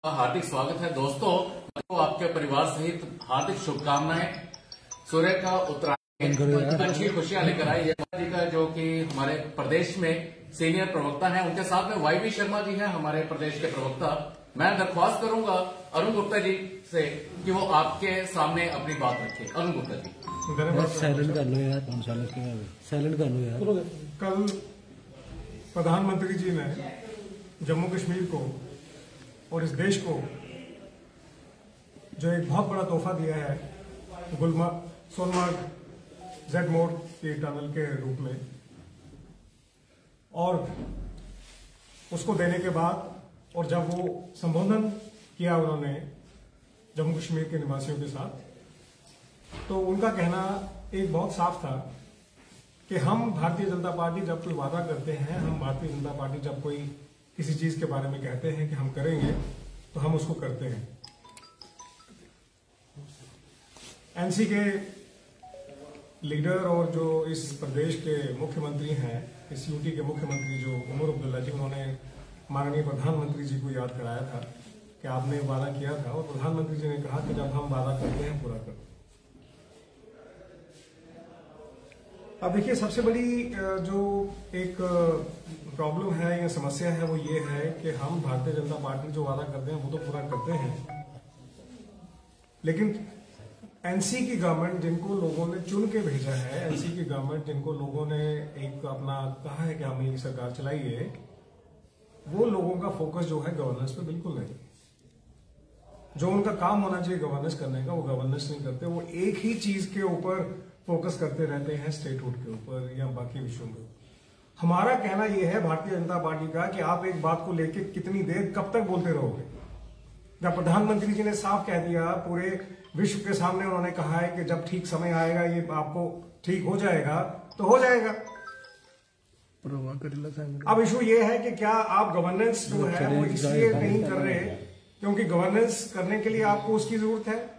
हार्दिक स्वागत है दोस्तों। तो आपके परिवार सहित हार्दिक शुभकामनाएं। सूर्य का उत्तरायण अच्छी खुशियां लेकर आई है जी का, जो कि हमारे प्रदेश में सीनियर प्रवक्ता हैं। उनके साथ में वाईवी शर्मा जी हैं, हमारे प्रदेश के प्रवक्ता। मैं दरख्वास्त करूंगा अरुण गुप्ता जी से कि वो आपके सामने अपनी बात रखें। अरुण गुप्ता जी। साइलेंट कर लो यार, साइलेंट कर लो यार। कल प्रधानमंत्री जी ने जम्मू कश्मीर को और इस देश को जो एक बहुत बड़ा तोहफा दिया है, सोनमर्ग जेड मोड के टनल के रूप में, और उसको देने के बाद और जब वो संबोधन किया उन्होंने जम्मू कश्मीर के निवासियों के साथ, तो उनका कहना एक बहुत साफ था कि हम भारतीय जनता पार्टी जब कोई वादा करते हैं, हम भारतीय जनता पार्टी जब कोई किसी चीज के बारे में कहते हैं कि हम करेंगे, तो हम उसको करते हैं। एनसी के लीडर और जो इस प्रदेश के मुख्यमंत्री हैं, इस यूटी के मुख्यमंत्री जो उमर अब्दुल्ला जी, उन्होंने माननीय प्रधानमंत्री जी को याद कराया था कि आपने वादा किया था, और प्रधानमंत्री जी ने कहा कि जब हम वादा करते हैं पूरा करते हैं। अब देखिए, सबसे बड़ी जो एक प्रॉब्लम है या समस्या है वो ये है कि हम भारतीय जनता पार्टी जो वादा करते हैं वो तो पूरा करते हैं, लेकिन एनसी की गवर्नमेंट जिनको लोगों ने चुन के भेजा है, एनसी की गवर्नमेंट जिनको लोगों ने एक अपना कहा है कि हमें ये सरकार चलाइए, वो लोगों का फोकस जो है गवर्नेंस पे बिल्कुल नहीं। जो उनका काम होना चाहिए गवर्नेंस करने का, वो गवर्नेंस नहीं करते। वो एक ही चीज के ऊपर फोकस करते रहते हैं, स्टेटहुड के ऊपर या बाकी विषयों के ऊपर। हमारा कहना यह है भारतीय जनता पार्टी का कि आप एक बात को लेकर कितनी देर, कब तक बोलते रहोगे? जब प्रधानमंत्री जी ने साफ कह दिया, पूरे विश्व के सामने उन्होंने कहा है कि जब ठीक समय आएगा, ये आपको ठीक हो जाएगा, तो हो जाएगा। अब इशू ये है कि क्या आप गवर्नेंस जो है वो इसलिए नहीं कर रहे क्योंकि गवर्नेंस करने के लिए आपको उसकी जरूरत है,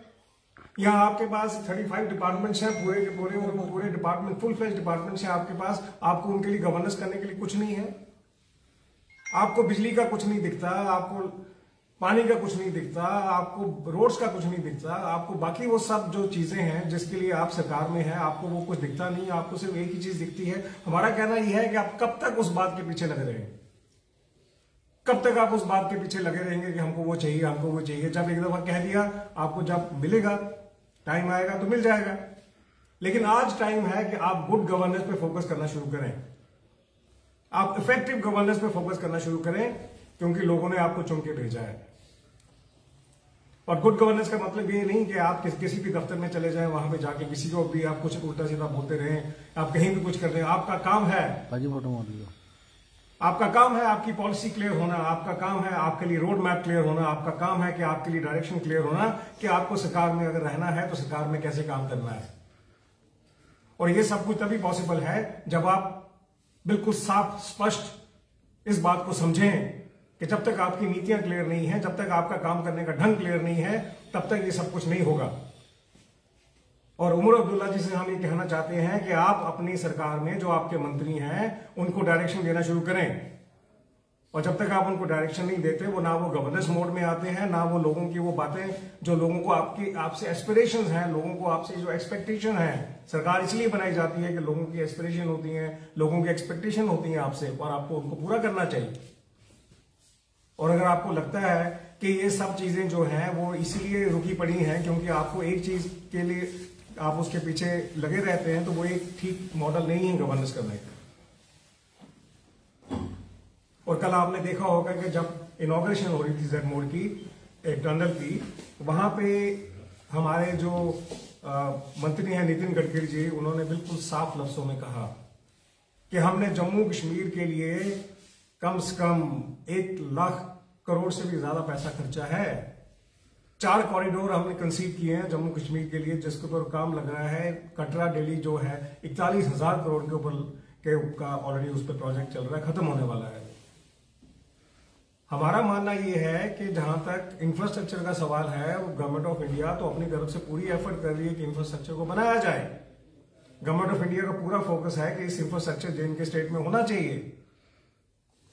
या आपके पास 35 डिपार्टमेंट्स हैं, पूरे डिपार्टमेंट, फुल फ्लेज डिपार्टमेंट्स हैं आपके पास, आपको उनके लिए गवर्नेंस करने के लिए कुछ नहीं है। आपको बिजली का कुछ नहीं दिखता, आपको पानी का कुछ नहीं दिखता, आपको रोड्स का कुछ नहीं दिखता, आपको बाकी वो सब जो चीजें हैं जिसके लिए आप सरकार में हैं, आपको वो कुछ दिखता नहीं, आपको सिर्फ एक ही चीज दिखती है। हमारा कहना यह है कि आप कब तक उस बात के पीछे लगे रहेंगे? कब तक आप उस बात के पीछे लगे रहेंगे कि हमको वो चाहिए, हमको वो चाहिए? जब एक दफा कह दिया, आपको जब मिलेगा, टाइम आएगा तो मिल जाएगा। लेकिन आज टाइम है कि आप गुड गवर्नेंस पे फोकस करना शुरू करें, आप इफेक्टिव गवर्नेंस पे फोकस करना शुरू करें, क्योंकि लोगों ने आपको चुन के भेजा है। और गुड गवर्नेंस का मतलब ये नहीं कि आप किसी भी दफ्तर में चले जाएं, वहां पे जाके किसी को भी आप कुछ उल्टा सीधा बोलते रहें, आप कहीं भी कुछ कर रहे हैं। आपका काम है, आपका काम है आपकी पॉलिसी क्लियर होना, आपका काम है आपके लिए रोड मैप क्लियर होना, आपका काम है कि आपके लिए डायरेक्शन क्लियर होना कि आपको सरकार में अगर रहना है तो सरकार में कैसे काम करना है। और ये सब कुछ तभी पॉसिबल है जब आप बिल्कुल साफ स्पष्ट इस बात को समझें कि जब तक आपकी नीतियां क्लियर नहीं है, जब तक आपका काम करने का ढंग क्लियर नहीं है, तब तक ये सब कुछ नहीं होगा। और उमर अब्दुल्ला जी से हम ये कहना चाहते हैं कि आप अपनी सरकार में जो आपके मंत्री हैं उनको डायरेक्शन देना शुरू करें, और जब तक आप उनको डायरेक्शन नहीं देते, वो ना वो गवर्नेंस मोड में आते हैं, ना वो लोगों की वो बातें जो लोगों को आपसे एस्पिरेशंस हैं, लोगों को आपसे जो एक्सपेक्टेशन है, सरकार इसलिए बनाई जाती है कि लोगों की एस्पिरेशन होती है, लोगों की एक्सपेक्टेशन होती है आपसे, और आपको उनको पूरा करना चाहिए। और अगर आपको लगता है कि ये सब चीजें जो हैं वो इसलिए रुकी पड़ी हैं क्योंकि आपको एक चीज के लिए आप उसके पीछे लगे रहते हैं, तो वो एक ठीक मॉडल नहीं है गवर्नेंस करने का। और कल आपने देखा होगा कि जब इनॉग्रेशन हो रही थी जेड मोड की, एक टनल की, वहां पे हमारे जो मंत्री हैं नितिन गडकरी जी, उन्होंने बिल्कुल साफ लफ्जों में कहा कि हमने जम्मू कश्मीर के लिए कम से कम 1 लाख करोड़ से भी ज्यादा पैसा खर्चा है। 4 कॉरिडोर हमने कंसीव किए हैं जम्मू कश्मीर के लिए, जिसके ऊपर काम लग रहा है। कटरा दिल्ली जो है 41,000 करोड़ के ऊपर का ऑलरेडी उस पर प्रोजेक्ट चल रहा है, खत्म होने वाला है। हमारा मानना यह है कि जहां तक इंफ्रास्ट्रक्चर का सवाल है, वो गवर्नमेंट ऑफ इंडिया तो अपनी तरफ से पूरी एफर्ट कर रही है कि इंफ्रास्ट्रक्चर को बनाया जाए। गवर्नमेंट ऑफ इंडिया का पूरा फोकस है कि इस इंफ्रास्ट्रक्चर जे एंड के स्टेट में होना चाहिए।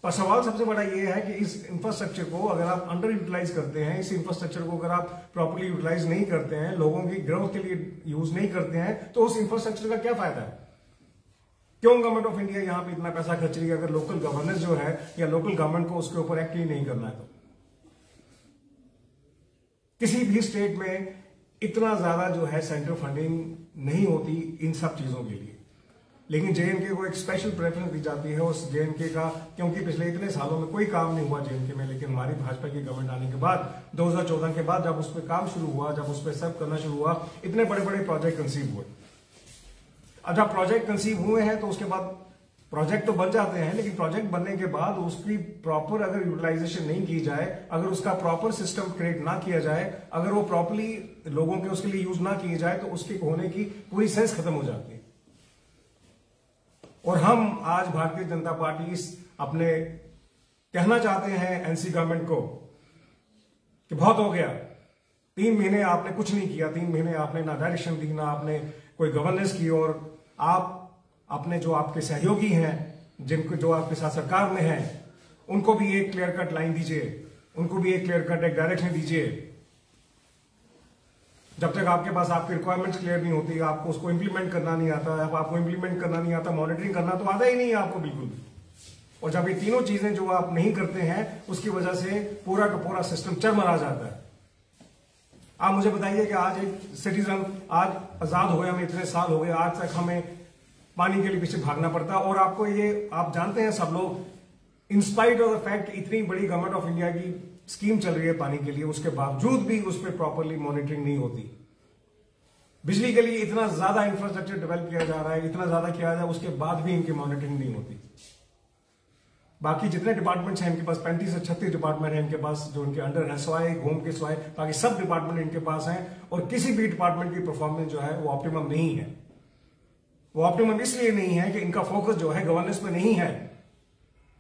और सवाल सबसे बड़ा ये है कि इस इंफ्रास्ट्रक्चर को अगर आप अंडर यूटिलाइज करते हैं, इस इंफ्रास्ट्रक्चर को अगर आप प्रॉपर्ली यूटिलाइज नहीं करते हैं, लोगों की ग्रोथ के लिए यूज नहीं करते हैं, तो उस इंफ्रास्ट्रक्चर का क्या फायदा है? क्यों गवर्नमेंट ऑफ इंडिया यहां पे इतना पैसा खर्च रही है अगर लोकल गवर्नेंस जो है या लोकल गवर्नमेंट को उसके ऊपर एक्ट ही नहीं करना है? तो किसी भी स्टेट में इतना ज्यादा जो है सेंट्रल फंडिंग नहीं होती इन सब चीजों के लिए, लेकिन जेएनके को एक स्पेशल प्रेफरेंस दी जाती है उस जेएनके का, क्योंकि पिछले इतने सालों में कोई काम नहीं हुआ जेएनके में। लेकिन हमारी भाजपा की गवर्नमेंट आने के बाद 2014 के बाद जब उस पर काम शुरू हुआ, जब उस पर सर्व करना शुरू हुआ, इतने बड़े बड़े प्रोजेक्ट कंसीव हुए। अब जब प्रोजेक्ट कंसीव हुए हैं तो उसके बाद प्रोजेक्ट तो बन जाते हैं, लेकिन प्रोजेक्ट बनने के बाद उसकी प्रॉपर अगर यूटिलाइजेशन नहीं की जाए, अगर उसका प्रॉपर सिस्टम क्रिएट ना किया जाए, अगर वो प्रॉपरली लोगों के उसके लिए यूज ना किए जाए, तो उसके होने की पूरी सेंस खत्म हो जाती है। और हम आज भारतीय जनता पार्टी अपने कहना चाहते हैं एनसी गवर्नमेंट को कि बहुत हो गया, 3 महीने आपने कुछ नहीं किया, 3 महीने आपने ना डायरेक्शन दी, ना आपने कोई गवर्नेंस की, और आप अपने जो आपके सहयोगी हैं, जिनको जो आपके साथ सरकार में हैं, उनको भी एक क्लियर कट लाइन दीजिए, उनको भी एक क्लियर कट एक डायरेक्शन दीजिए। जब तक आपके पास आपकी रिक्वायरमेंट्स क्लियर नहीं होती, आपको उसको इंप्लीमेंट करना नहीं आता, आपको इंप्लीमेंट करना नहीं आता, मॉनिटरिंग करना तो आता ही नहीं है आपको बिल्कुल भी। और जब ये तीनों चीजें जो आप नहीं करते हैं, उसकी वजह से पूरा का पूरा सिस्टम चरमरा जाता है। आप मुझे बताइए कि आज एक सिटीजन, आज आजाद हुए हमें इतने साल हो गए, आज तक हमें पानी के लिए पीछे भागना पड़ता है। और आपको ये आप जानते हैं सब लोग, इंस्पाइट ऑफ द फैक्ट इतनी बड़ी गवर्नमेंट ऑफ इंडिया की स्कीम चल रही है पानी के लिए, उसके बावजूद भी उस पर प्रॉपरली मॉनिटरिंग नहीं होती। बिजली के लिए इतना ज्यादा इंफ्रास्ट्रक्चर डेवलप किया जा रहा है, इतना ज्यादा किया जा रहा है, उसके बाद भी इनकी मॉनिटरिंग नहीं होती। बाकी जितने डिपार्टमेंट्स हैं इनके पास, 35 से 36 डिपार्टमेंट हैं इनके पास जो इनके अंडर है, सवाए होम के सवाए बाकी सब डिपार्टमेंट इनके पास हैं। और किसी भी डिपार्टमेंट की परफॉर्मेंस जो है वो ऑप्टिमम नहीं है। वो ऑप्टिमम इसलिए नहीं है कि इनका फोकस जो है गवर्नेंस पे नहीं है,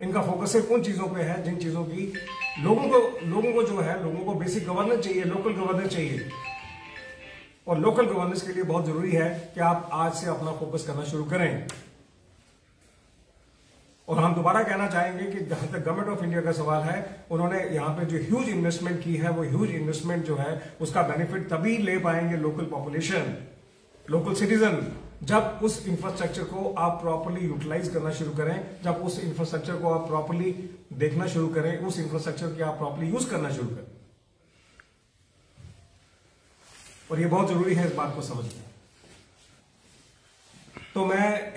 इनका फोकस सिर्फ उन चीजों पे है जिन चीजों की लोगों को जो है, लोगों को बेसिक गवर्नेंस चाहिए, लोकल गवर्नेंस चाहिए। और लोकल गवर्नेंस के लिए बहुत जरूरी है कि आप आज से अपना फोकस करना शुरू करें। और हम दोबारा कहना चाहेंगे कि जहां तक गवर्नमेंट ऑफ इंडिया का सवाल है, उन्होंने यहां पे जो ह्यूज इन्वेस्टमेंट की है, वो ह्यूज इन्वेस्टमेंट जो है उसका बेनिफिट तभी ले पाएंगे लोकल पॉपुलेशन, लोकल सिटीजन, जब उस इंफ्रास्ट्रक्चर को आप प्रॉपर्ली यूटिलाइज करना शुरू करें, जब उस इंफ्रास्ट्रक्चर को आप प्रॉपर्ली देखना शुरू करें, उस इंफ्रास्ट्रक्चर की आप प्रॉपर्ली यूज करना शुरू करें। और ये बहुत जरूरी है इस बात को समझना। तो मैं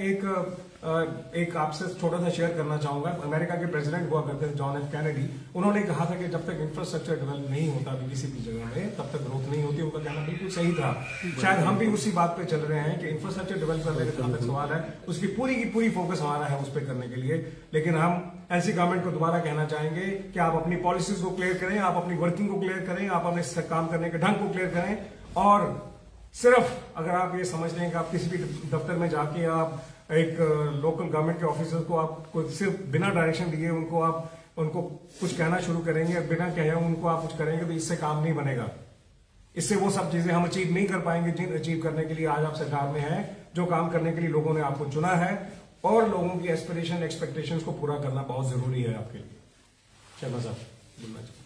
एक आपसे छोटा सा शेयर करना चाहूंगा। अमेरिका के प्रेसिडेंट हुआ करते थे जॉन एफ कैनेडी, उन्होंने कहा था कि जब तक इंफ्रास्ट्रक्चर डेवलप नहीं होता किसी भी जगह में, तब तक ग्रोथ नहीं होती। उनका कहना बिल्कुल सही था। शायद हम भी उसी बात पे चल रहे हैं कि इंफ्रास्ट्रक्चर डेवलप करने का जहां तक सवाल है, उसकी पूरी की पूरी फोकस हमारा है उस पर करने के लिए। लेकिन हम ऐसी गवर्नमेंट को दोबारा कहना चाहेंगे कि आप अपनी पॉलिसीज को क्लियर करें, आप अपनी वर्किंग को क्लियर करें, आप अपने काम करने के ढंग को क्लियर करें। और सिर्फ अगर आप ये समझ लें कि आप किसी भी दफ्तर में जाके आप एक लोकल गवर्नमेंट के ऑफिसर को आप सिर्फ बिना डायरेक्शन दिए उनको कुछ कहना शुरू करेंगे, बिना कहे उनको आप कुछ करेंगे, तो इससे काम नहीं बनेगा। इससे वो सब चीजें हम अचीव नहीं कर पाएंगे जिन अचीव करने के लिए आज आप सरकार में हैं, जो काम करने के लिए लोगों ने आपको चुना है। और लोगों की एस्पिरेशन एक्सपेक्टेशंस को पूरा करना बहुत जरूरी है आपके लिए। शर्मा साहब बोलना चाहिए।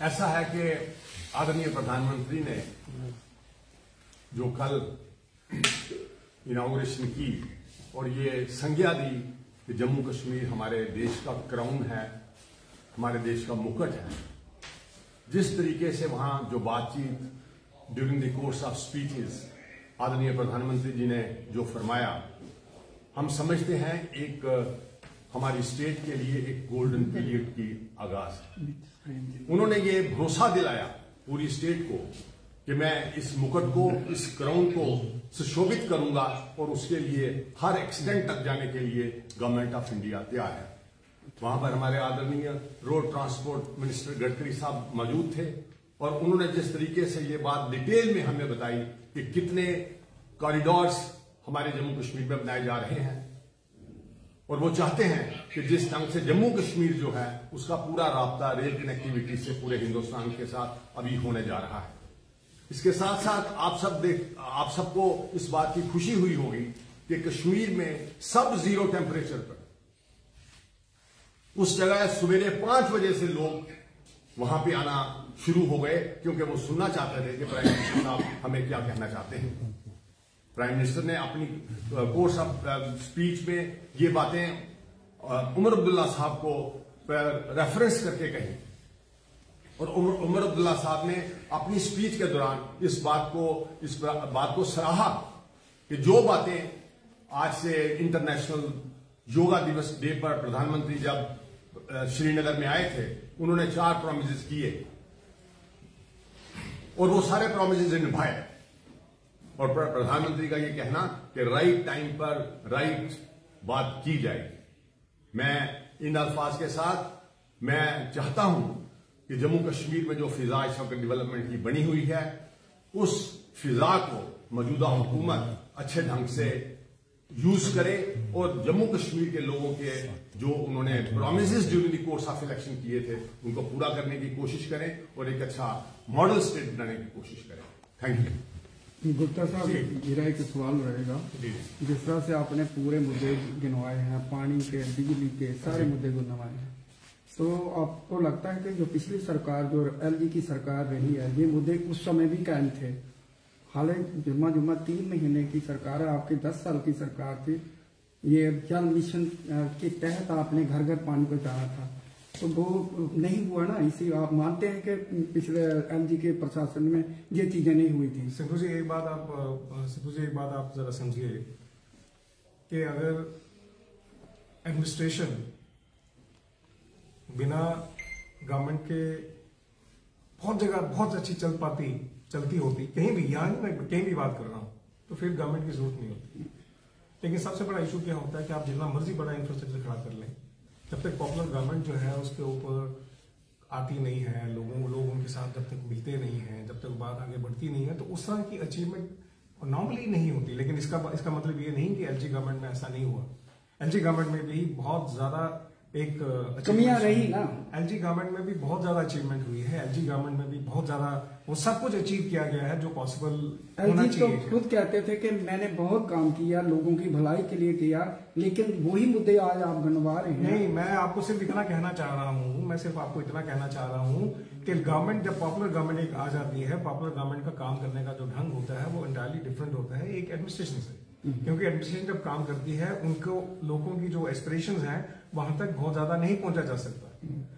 ऐसा है कि आदरणीय प्रधानमंत्री ने जो कल इनॉग्रेशन की और ये संज्ञा दी कि जम्मू कश्मीर हमारे देश का क्राउन है, हमारे देश का मुकुट है, जिस तरीके से वहां जो बातचीत during the course of speeches आदरणीय प्रधानमंत्री जी ने जो फरमाया, हम समझते हैं एक हमारी स्टेट के लिए एक गोल्डन पीरियड की आगाज है। उन्होंने ये भरोसा दिलाया पूरी स्टेट को कि मैं इस मुकुट को, इस क्राउन को सुशोभित करूंगा और उसके लिए हर एक्सटेंट तक जाने के लिए गवर्नमेंट ऑफ इंडिया तैयार है। वहां पर हमारे आदरणीय रोड ट्रांसपोर्ट मिनिस्टर गडकरी साहब मौजूद थे और उन्होंने जिस तरीके से ये बात डिटेल में हमें बताई कि कितने कॉरिडोर्स हमारे जम्मू कश्मीर में बनाए जा रहे हैं और वो चाहते हैं कि जिस ढंग से जम्मू कश्मीर जो है उसका पूरा राब्ता रेल कनेक्टिविटी से पूरे हिंदुस्तान के साथ अभी होने जा रहा है। इसके साथ साथ आप सबको इस बात की खुशी हुई होगी कि कश्मीर में सब जीरो टेम्परेचर पर उस जगह सवेरे 5 बजे से लोग वहां पे आना शुरू हो गए, क्योंकि वो सुनना चाहते थे कि प्राइम मिनिस्टर साहब हमें क्या कहना चाहते हैं। प्राइम मिनिस्टर ने अपनी कोर्स ऑफ स्पीच में ये बातें उमर अब्दुल्ला साहब को रेफरेंस करके कही, और उमर अब्दुल्ला साहब ने अपनी स्पीच के दौरान इस बात को सराहा कि जो बातें आज से इंटरनेशनल योगा दिवस डे पर प्रधानमंत्री जब श्रीनगर में आए थे, उन्होंने 4 प्रॉमिसेस किए और वो सारे प्रॉमिसेस निभाए। और प्रधानमंत्री का ये कहना कि राइट टाइम पर राइट बात की जाएगी। मैं इन अल्फाज के साथ मैं चाहता हूं कि जम्मू कश्मीर में जो फिजा इस वक्त डेवलपमेंट की बनी हुई है, उस फिजा को मौजूदा हुकूमत अच्छे ढंग से यूज करे और जम्मू कश्मीर के लोगों के जो उन्होंने promises during the course of election किए थे, उनको पूरा करने की कोशिश करें और एक अच्छा मॉडल स्टेट बनाने की कोशिश करें। Thank you. गुप्ता साहब, मेरा एक सवाल रहेगा। जिस तरह से आपने पूरे मुद्दे गिनवाए हैं, पानी के, बिजली के सारे मुद्दे गिनवाए हैं, तो आपको लगता है कि जो पिछली सरकार, जो एलजी की सरकार रही है, ये मुद्दे उस समय भी कायम थे? हालांकि जुम्मा 3 महीने की सरकार है, आपकी 10 साल की सरकार थी। ये जल मिशन के तहत आपने घर घर पानी पहुंचाया था, तो वो नहीं हुआ ना। इसी आप मानते हैं कि पिछले एलजी के प्रशासन में ये चीजें नहीं हुई थी? सिद्धू जी एक बात आप जरा समझिए कि अगर एडमिनिस्ट्रेशन बिना गवर्नमेंट के बहुत जगह बहुत अच्छी चलती होती, कहीं भी, यहाँ मैं कहीं भी बात कर रहा हूँ, तो फिर गवर्नमेंट की जरूरत नहीं होती। लेकिन सबसे बड़ा इशू क्या होता है कि आप जितना मर्जी बड़ा इंफ्रास्ट्रक्चर खड़ा कर लें, जब तक पॉपुलर गवर्नमेंट जो है उसके ऊपर आती नहीं है, लोग उनके साथ जब तक मिलते नहीं है, जब तक बात आगे बढ़ती नहीं है, तो उस तरह की अचीवमेंट नॉर्मली नहीं होती। लेकिन इसका मतलब ये नहीं कि एलजी गवर्नमेंट में ऐसा नहीं हुआ। एलजी गवर्नमेंट में भी बहुत ज्यादा एक कमियां रही ना। एलजी गवर्नमेंट में भी बहुत ज्यादा अचीवमेंट हुई है। एलजी गवर्नमेंट में भी बहुत ज्यादा वो सब कुछ अचीव किया गया है जो पॉसिबल होना चाहिए। तो खुद कहते थे कि मैंने बहुत काम किया, लोगों की भलाई के लिए किया, लेकिन वही मुद्दे आज आप गनवा रहे हैं। नहीं, मैं आपको सिर्फ इतना कहना चाह रहा हूँ कि गवर्नमेंट, जब पॉपुलर गवर्नमेंट एक आ जाती है, पॉपुलर गवर्नमेंट का काम करने का जो ढंग होता है वो एंटायरली डिफरेंट होता है एक एडमिनिस्ट्रेशन से। क्योंकि एडमिनिस्ट्रेशन जब काम करती है, उनको लोगों की जो एस्पिरेशंस हैं वहां तक बहुत ज्यादा नहीं पहुंचा जा सकता।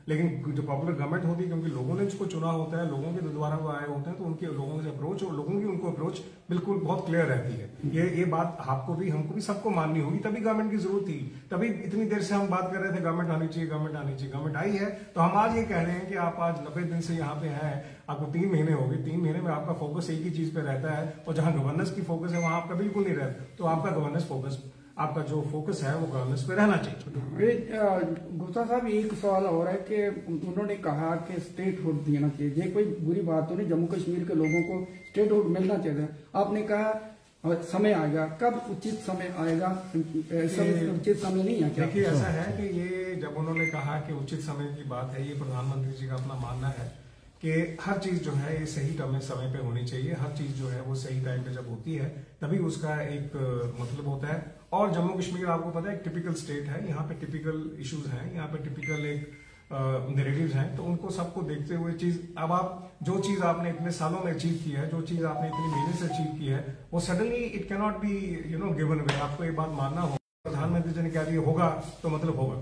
लेकिन जो पॉपुलर गवर्नमेंट होती है, क्योंकि लोगों ने उसको चुना होता है, लोगों के द्वारा वो आए होते हैं, तो उनके लोगों से अप्रोच और लोगों की उनको अप्रोच बिल्कुल बहुत क्लियर रहती है। ये बात आपको भी, हमको भी, सबको माननी होगी। तभी गवर्नमेंट की जरूरत थी, तभी इतनी देर से हम बात कर रहे थे गवर्नमेंट आनी चाहिए, गवर्नमेंट आई है। तो हम आज ये कह रहे हैं कि आप आज 90 दिन से यहाँ पे हैं, आपको 3 महीने हो गए, 3 महीने में आपका फोकस एक ही चीज पे रहता है, और जहां गवर्नेंस की फोकस है वहां आपका बिल्कुल नहीं रहता। तो आपका गवर्नेंस फोकस, आपका जो फोकस है वो गवर्नेंस पे रहना चाहिए। गुप्ता साहब, एक सवाल और है कि उन्होंने कहा कि स्टेटहुड देना चाहिए। ये कोई बुरी बात तो नहीं, जम्मू कश्मीर के लोगों को स्टेटहुड मिलना चाहिए। आपने कहा समय आएगा, कब उचित समय आएगा? उचित समय नहीं है क्या? देखिए, ऐसा है कि ये जब उन्होंने कहा कि उचित समय की बात है, ये प्रधानमंत्री जी का अपना मानना है कि हर चीज जो है ये सही समय पे होनी चाहिए। हर चीज जो है वो सही टाइम पे जब होती है तभी उसका एक मतलब होता है। और जम्मू कश्मीर आपको पता है एक टिपिकल स्टेट है, यहाँ पे टिपिकल इश्यूज हैं, यहाँ पे टिपिकल एक नैरेटिव्स हैं। तो उनको सबको देखते हुए अब आप जो चीज आपने इतने सालों में अचीव की है, जो चीज आपने इतनी मेहनत से अचीव की है, वो suddenly it can not be given away. आपको ये बात मानना होगा। प्रधानमंत्री जी ने कह दिया होगा तो मतलब होगा।